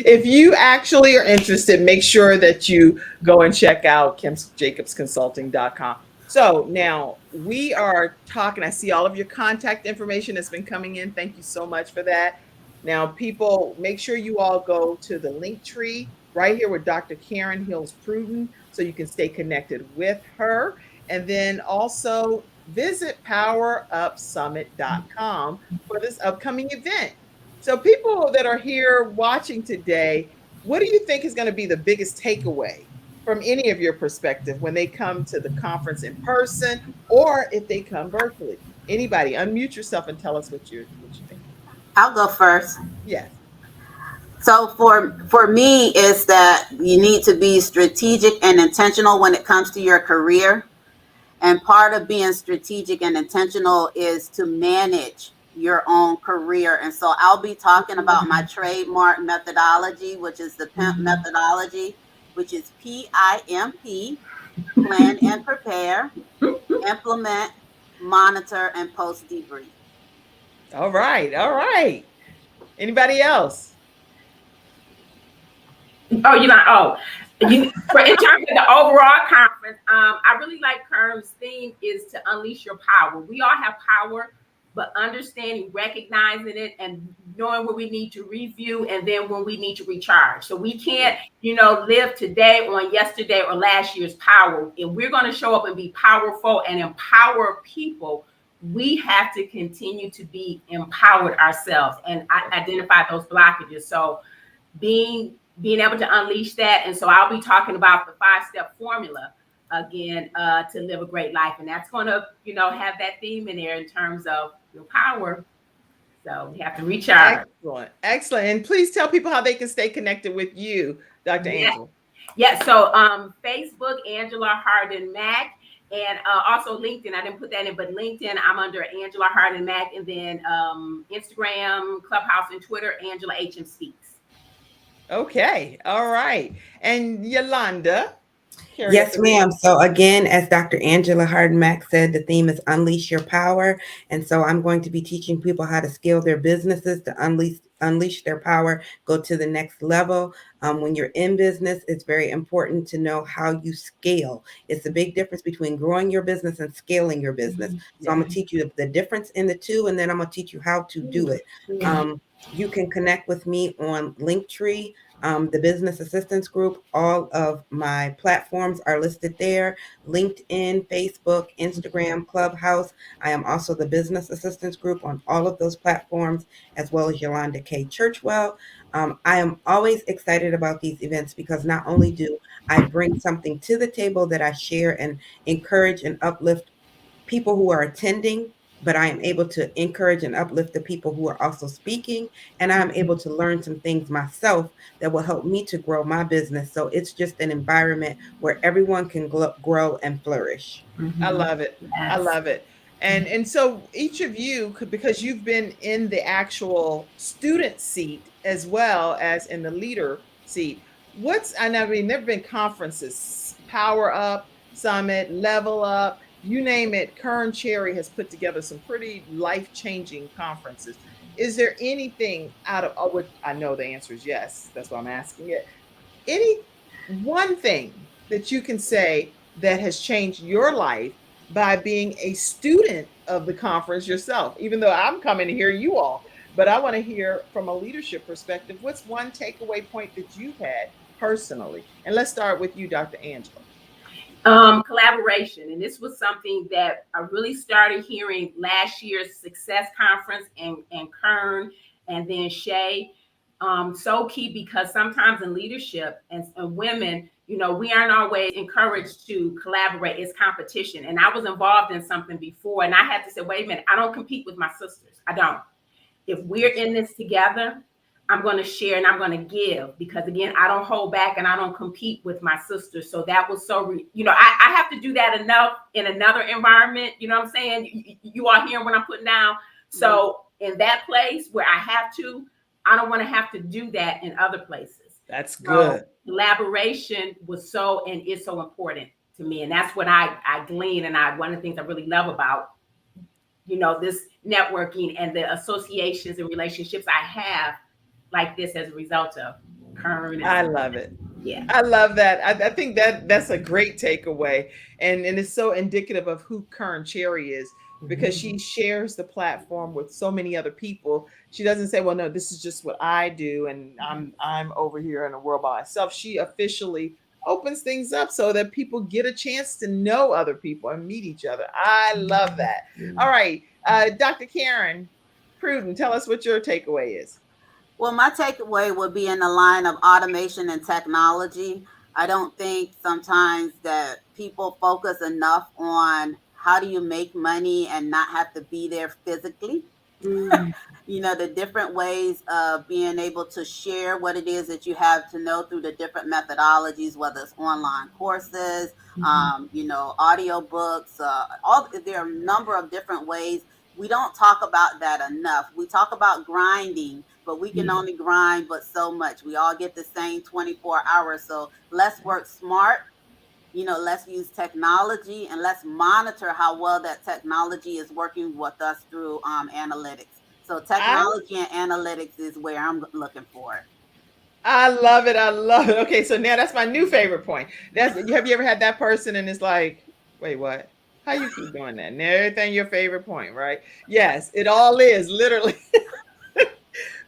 If you actually are interested, make sure that you go and check out kimjacobsconsulting.com. So now we are talking. I see all of your contact information that's been coming in. Thank you so much for that. Now, people, make sure you all go to the link tree right here with Dr. Karen Hills Pruden so you can stay connected with her. And then also visit powerupsummit.com for this upcoming event. So people that are here watching today, what do you think is going to be the biggest takeaway from any of your perspective when they come to the conference in person or if they come virtually? Anybody, unmute yourself and tell us what you think. I'll go first. Yes. So for me, is that you need to be strategic and intentional when it comes to your career. And part of being strategic and intentional is to manage your own career. And so I'll be talking about my trademark methodology, which is the PIMP methodology, which is PIMP, plan and prepare, implement, monitor, and post debrief. All right. All right. Anybody else? Oh, in terms of the overall conference, I really like Kerm's theme is to unleash your power. We all have power, but understanding, recognizing it, and knowing when we need to review and then when we need to recharge. So we can't, live today on yesterday or last year's power. If we're going to show up and be powerful and empower people, we have to continue to be empowered ourselves and identify those blockages. So being able to unleash that. And so I'll be talking about the 5-step formula again to live a great life. And that's going to, have that theme in there in terms of your power. So we have to recharge. Excellent. Excellent. And please tell people how they can stay connected with you, Dr. Angela. Yeah. So Facebook, Angela Hardin Mack, and also LinkedIn. I didn't put that in, but LinkedIn, I'm under Angela Hardin Mack. And then Instagram, Clubhouse, and Twitter, Angela HM Speaks. Okay. All right. And Yolanda. Yes, ma'am. So again, as Dr. Angela Hardin Mack said, the theme is Unleash Your Power. And so I'm going to be teaching people how to scale their businesses to unleash their power, go to the next level. When you're in business, it's very important to know how you scale. It's a big difference between growing your business and scaling your business. So I'm going to teach you the difference in the two, and then I'm going to teach you how to do it. You can connect with me on Linktree, the Business Assistance Group. All of my platforms are listed there: LinkedIn, Facebook, Instagram, Clubhouse. I am also the Business Assistance Group on all of those platforms, as well as Yolanda K. Churchwell. I am always excited about these events because not only do I bring something to the table that I share and encourage and uplift people who are attending, but I am able to encourage and uplift the people who are also speaking, and I'm able to learn some things myself that will help me to grow my business. So it's just an environment where everyone can grow and flourish. I love it. Yes. I love it. And so each of you could, because you've been in the actual student seat as well as in the leader seat. There've been conferences, Power Up, Summit, Level Up, you name it. Kern Cherry has put together some pretty life-changing conferences. Is there anything out of which I know the answer is yes, that's why I'm asking it. Any one thing that you can say that has changed your life by being a student of the conference yourself, even though I'm coming to hear you all, but I want to hear from a leadership perspective, what's one takeaway point that you've had personally? And let's start with you, Dr. Angela. Collaboration. And this was something that I really started hearing last year's Success Conference and Kern and then Shay. So key because sometimes in leadership and women, we aren't always encouraged to collaborate. It's competition. And I was involved in something before and I had to say, wait a minute, I don't compete with my sisters. I don't. If we're in this together, I'm going to share and I'm going to give because again, I don't hold back and I don't compete with my sisters. So that was so, I have to do that enough in another environment. You know what I'm saying? You are hearing what I'm putting down. So in that place where I have to, I don't want to have to do that in other places. That's good. So collaboration was so, and is so important to me. And that's what I glean. And one of the things I really love about, this networking and the associations and relationships I have like this as a result of Kern. I love it. Yeah, I love that. I think that's a great takeaway, and it's so indicative of who Kern Cherry is because she shares the platform with so many other people. She doesn't say, "Well, no, this is just what I do, and I'm over here in the world by myself." She officially opens things up so that people get a chance to know other people and meet each other. I love that. All right, Dr. Karen Pruden, tell us what your takeaway is. Well, my takeaway would be in the line of automation and technology. I don't think sometimes that people focus enough on how do you make money and not have to be there physically. The different ways of being able to share what it is that you have to know through the different methodologies, whether it's online courses, audio books, there are a number of different ways. We don't talk about that enough. We talk about grinding, but we can only grind but so much. We all get the same 24 hours. So let's work smart. Let's use technology and let's monitor how well that technology is working with us through analytics. So technology and analytics is where I'm looking for it. I love it. I love it. Okay, so now that's my new favorite point. Have you ever had that person and it's like, wait, what? How you keep doing that? And everything your favorite point, right? Yes, it all is literally.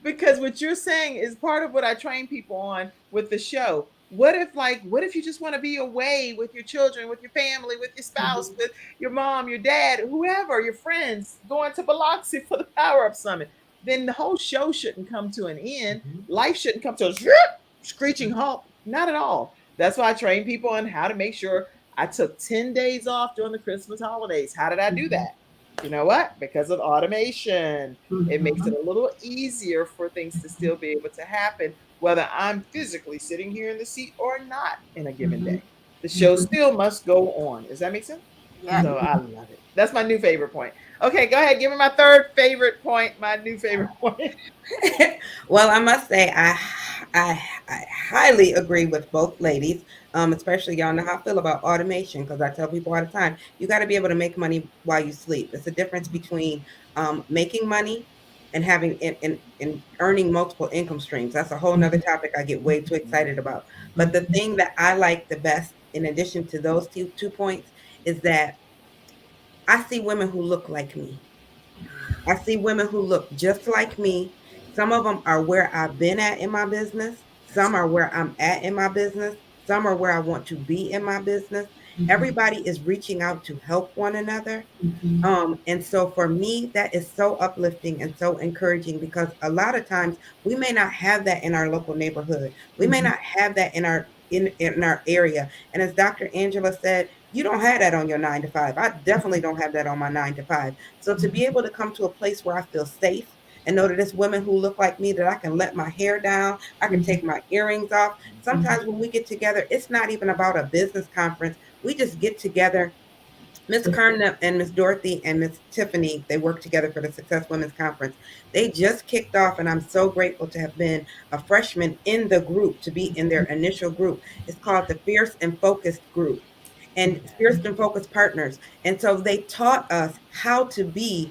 Because what you're saying is part of what I train people on with the show. What if you just want to be away with your children, with your family, with your spouse, with your mom, your dad, whoever, your friends, going to Biloxi for the Power Up Summit? Then the whole show shouldn't come to an end. Life shouldn't come to a screeching halt. Not at all. That's why I train people on how to make sure I took 10 days off during the Christmas holidays. How did I do that? You know what? Because of automation. It makes it a little easier for things to still be able to happen, whether I'm physically sitting here in the seat or not in a given day. The show still must go on. Does that make sense? Yeah. So I love it. That's my new favorite point. Okay, go ahead. Give me my third favorite point, my new favorite point. Well, I must say, I highly agree with both ladies, especially y'all know how I feel about automation because I tell people all the time, you got to be able to make money while you sleep. It's a difference between making money and having and earning multiple income streams. That's a whole nother topic I get way too excited about. But the thing that I like the best, in addition to those two points, is that I see women who look like me. I see women who look just like me. Some of them are where I've been at in my business. Some are where I'm at in my business. Some are where I want to be in my business. Everybody is reaching out to help one another. And so for me, that is so uplifting and so encouraging because a lot of times we may not have that in our local neighborhood. We may not have that in our area. And as Dr. Angela said, you don't have that on your 9 to 5. I definitely don't have that on my 9 to 5. So to be able to come to a place where I feel safe and know that it's women who look like me, that I can let my hair down, I can take my earrings off. Sometimes when we get together, it's not even about a business conference. We just get together. Miss Kern and Miss Dorothy and Miss Tiffany, they work together for the Success Women's Conference. They just kicked off, and I'm so grateful to have been a freshman in the group, to be in their initial group. It's called the Fierce and Focused Group, and Fierce and Focused Partners. And so they taught us how to be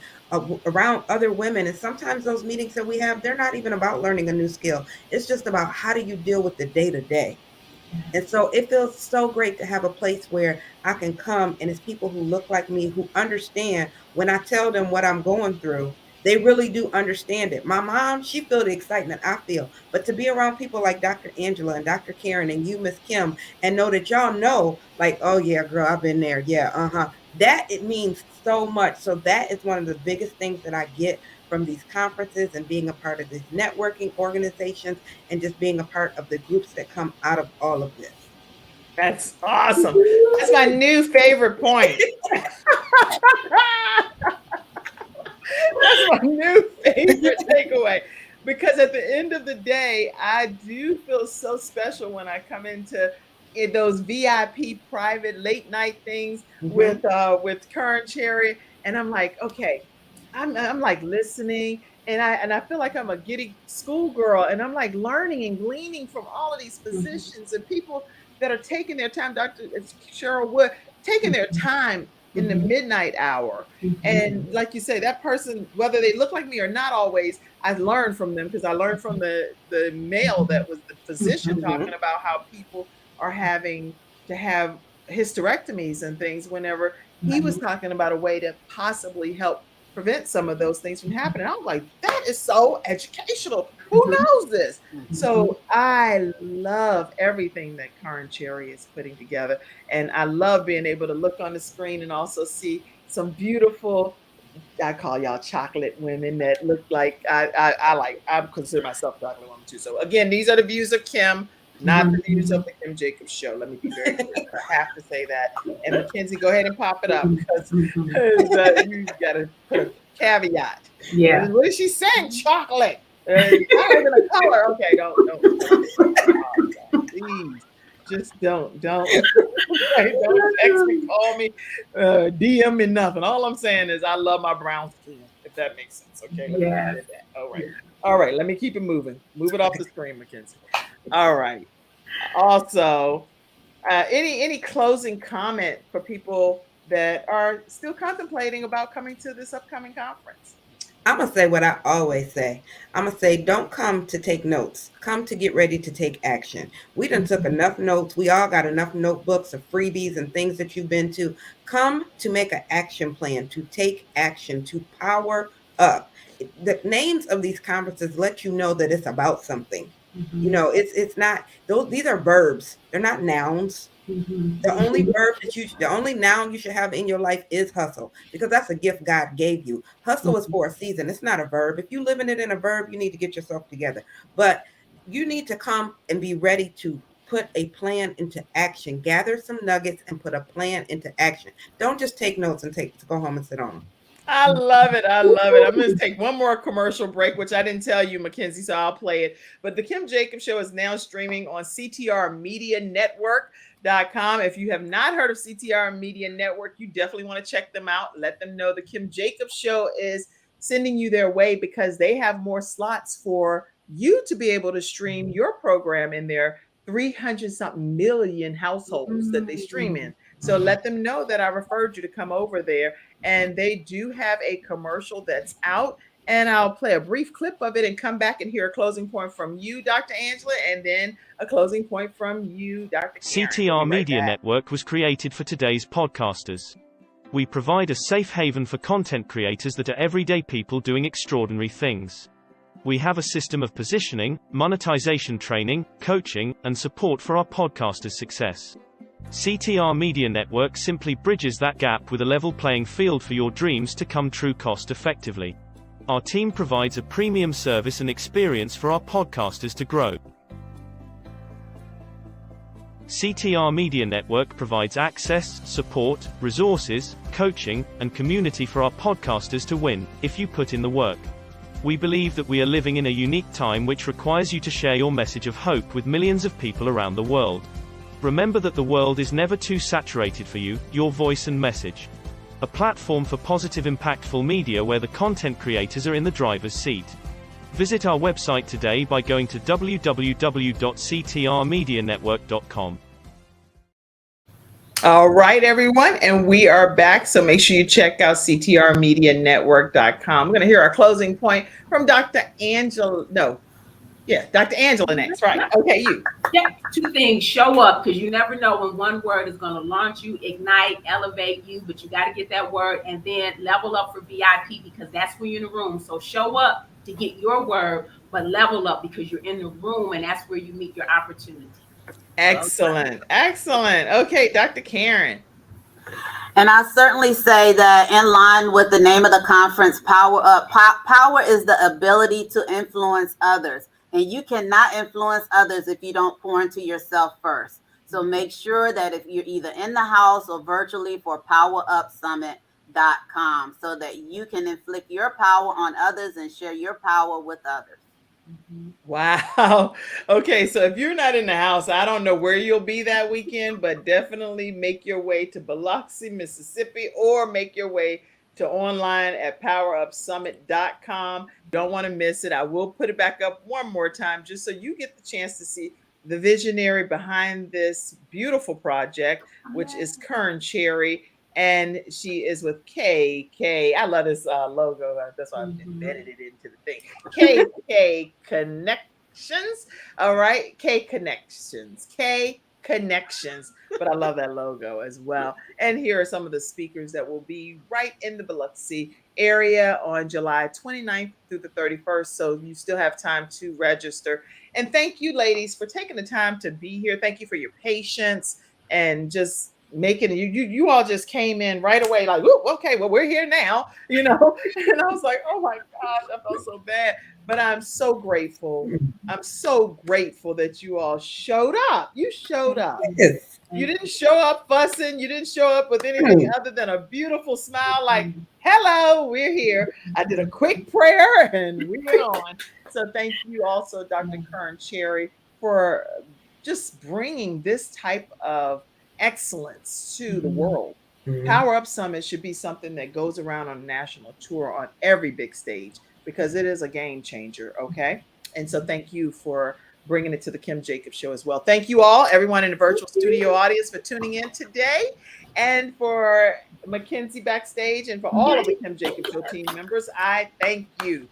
around other women. And sometimes those meetings that we have, they're not even about learning a new skill. It's just about how do you deal with the day-to-day. And so it feels so great to have a place where I can come and it's people who look like me, who understand when I tell them what I'm going through, They really do understand it. My mom, she feel the excitement I feel. But to be around people like Dr. Angela and Dr. Karen and you, Miss Kim, and know that y'all know, like, oh yeah, girl, I've been there. Yeah, that it means so much. So that is one of the biggest things that I get from these conferences and being a part of these networking organizations and just being a part of the groups that come out of all of this. That's awesome. That's my new favorite point. That's my new favorite takeaway. Because at the end of the day, I do feel so special when I come into those VIP private late night things with Karen Cherry, and I'm like, okay, I'm like listening, and I feel like I'm a giddy schoolgirl, and I'm like learning and gleaning from all of these physicians and people that are taking their time. Dr. Cheryl Wood taking their time in the midnight hour. And like you say, that person, whether they look like me or not always, I've learned from them, because I learned from the male that was the physician talking about how people are having to have hysterectomies and things whenever he was talking about a way to possibly help prevent some of those things from happening. I was like, that is so educational. Who knows this? So I love everything that Karen Cherry is putting together. And I love being able to look on the screen and also see some beautiful, I call y'all chocolate women that look like I consider myself a chocolate woman too. So again, these are the views of Kim, not the views of the Kim Jacobs Show. Let me be very clear. I have to say that. And Mackenzie, go ahead and pop it up, because you got to put a caveat. Yeah. What is she saying? Chocolate. Not even a color. Okay, don't. Please, just don't. Don't text me, call me, DM me, nothing. All I'm saying is I love my brown skin, if that makes sense. Okay. Let me add that. All right. Let me keep it moving. Move it off the screen, Mackenzie. All right. Also, any closing comment for people that are still contemplating about coming to this upcoming conference? I'm going to say what I always say. I'm going to say, don't come to take notes. Come to get ready to take action. We done took enough notes. We all got enough notebooks of freebies and things that you've been to. Come to make an action plan, to take action, to power up. The names of these conferences let you know that it's about something. You know, it's not, these are verbs. They're not nouns. The only verb the only noun you should have in your life is hustle, because that's a gift God gave you. Hustle is for a season. It's not a verb. If you're living it in a verb, you need to get yourself together. But you need to come and be ready to put a plan into action. Gather some nuggets and put a plan into action. Don't just take notes and go home and sit on them. I love it. I'm going to take one more commercial break, which I didn't tell you, Mackenzie, so I'll play it. But the Kim Jacobs Show is now streaming on CTRmedianetwork.com. If you have not heard of CTR Media Network, you definitely want to check them out. Let them know the Kim Jacobs Show is sending you their way, because they have more slots for you to be able to stream your program in their 300-something million households that they stream in. So let them know that I referred you to come over there. And they do have a commercial that's out. And I'll play a brief clip of it and come back and hear a closing point from you, Dr. Angela, and then a closing point from you, Dr. Karen. CTR Media Network was created for today's podcasters. We provide a safe haven for content creators that are everyday people doing extraordinary things. We have a system of positioning, monetization training, coaching, and support for our podcasters' success. CTR Media Network simply bridges that gap with a level playing field for your dreams to come true cost effectively. Our team provides a premium service and experience for our podcasters to grow. CTR Media Network provides access, support, resources, coaching, and community for our podcasters to win, if you put in the work. We believe that we are living in a unique time which requires you to share your message of hope with millions of people around the world. Remember that the world is never too saturated for you, your voice and message. A platform for positive, impactful media where the content creators are in the driver's seat. Visit our website today by going to www.ctrmedianetwork.com. All right, everyone, and we are back. So make sure you check out ctrmedianetwork.com. I'm going to hear our closing point from Dr. Angela. No, Yeah, Dr. Angela next, right? Okay, you. Yeah, 2 things. Show up, because you never know when one word is going to launch you, ignite, elevate you, but you got to get that word. And then level up for VIP, because that's when you're in the room. So show up to get your word, but level up because you're in the room, and that's where you meet your opportunity. Excellent. Excellent. Okay, Dr. Karen. And I certainly say that in line with the name of the conference, Power Up. Power is the ability to influence others. And you cannot influence others if you don't pour into yourself first. So make sure that if you're either in the house or virtually for powerupsummit.com, so that you can inflict your power on others and share your power with others. Wow. Okay, so if you're not in the house, I don't know where you'll be that weekend, but definitely make your way to Biloxi, Mississippi, or make your way to online at powerupsummit.com. Don't want to miss it. I will put it back up one more time just so you get the chance to see the visionary behind this beautiful project, which is Kern Cherry. And she is with KK. I love this logo. That's why I've embedded it into the thing. KK Connections. All right. K Connections. K Connections. But I love that logo as well. And here are some of the speakers that will be right in the Biloxi area on July 29th through the 31st. So you still have time to register. And thank you, ladies, for taking the time to be here. Thank you for your patience and just making you all just came in right away like, okay, well, we're here now, and I was like, oh my gosh, I felt so bad, but I'm so grateful that you all showed up. You showed up. Yes. You didn't show up fussing. You didn't show up with anything other than a beautiful smile like, hello, we're here. I did a quick prayer and we went on. So thank you also, Dr. Kern Cherry, for just bringing this type of excellence to the world. Power Up Summit should be something that goes around on a national tour on every big stage because it is a game changer. Okay. And so thank you for bringing it to the Kim Jacobs Show as well. Thank you all, everyone in the virtual studio audience, for tuning in today, and for Mackenzie backstage, and for all of the Kim Jacobs Show team members. I thank you.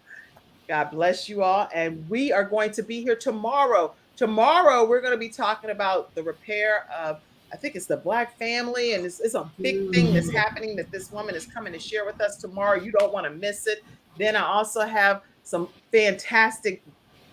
God bless you all. And we are going to be here tomorrow. Tomorrow, we're going to be talking about the repair of, I think it's the Black family, and it's a big thing that's happening that this woman is coming to share with us tomorrow. You don't want to miss it. Then I also have some fantastic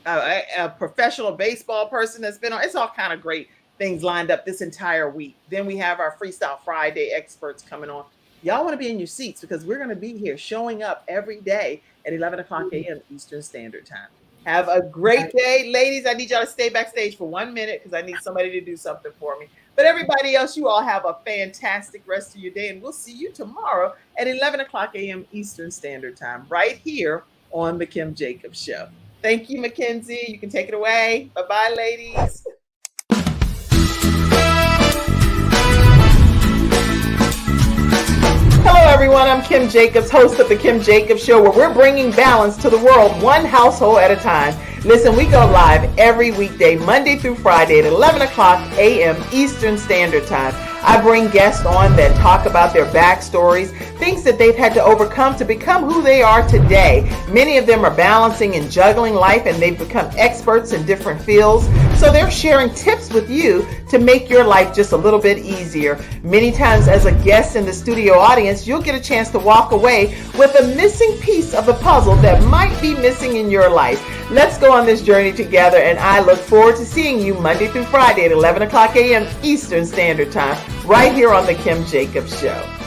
a professional baseball person that's been on. It's all kind of great things lined up this entire week. Then we have our Freestyle Friday experts coming on. Y'all want to be in your seats because we're going to be here showing up every day at 11 o'clock a.m. Eastern Standard Time. Have a great day, ladies. I need y'all to stay backstage for 1 minute because I need somebody to do something for me. But everybody else, you all have a fantastic rest of your day, and we'll see you tomorrow at 11 o'clock a.m. Eastern Standard Time, right here on The Kim Jacobs Show. Thank you, Mackenzie. You can take it away. Bye-bye, ladies. Hello, everyone. I'm Kim Jacobs, host of The Kim Jacobs Show, where we're bringing balance to the world, one household at a time. Listen, we go live every weekday, Monday through Friday at 11 o'clock a.m. Eastern Standard Time. I bring guests on that talk about their backstories, things that they've had to overcome to become who they are today. Many of them are balancing and juggling life, and they've become experts in different fields. So they're sharing tips with you to make your life just a little bit easier. Many times as a guest in the studio audience, you'll get a chance to walk away with a missing piece of the puzzle that might be missing in your life. Let's go on this journey together, and I look forward to seeing you Monday through Friday at 11 o'clock a.m. Eastern Standard Time, right here on The Kim Jacobs Show.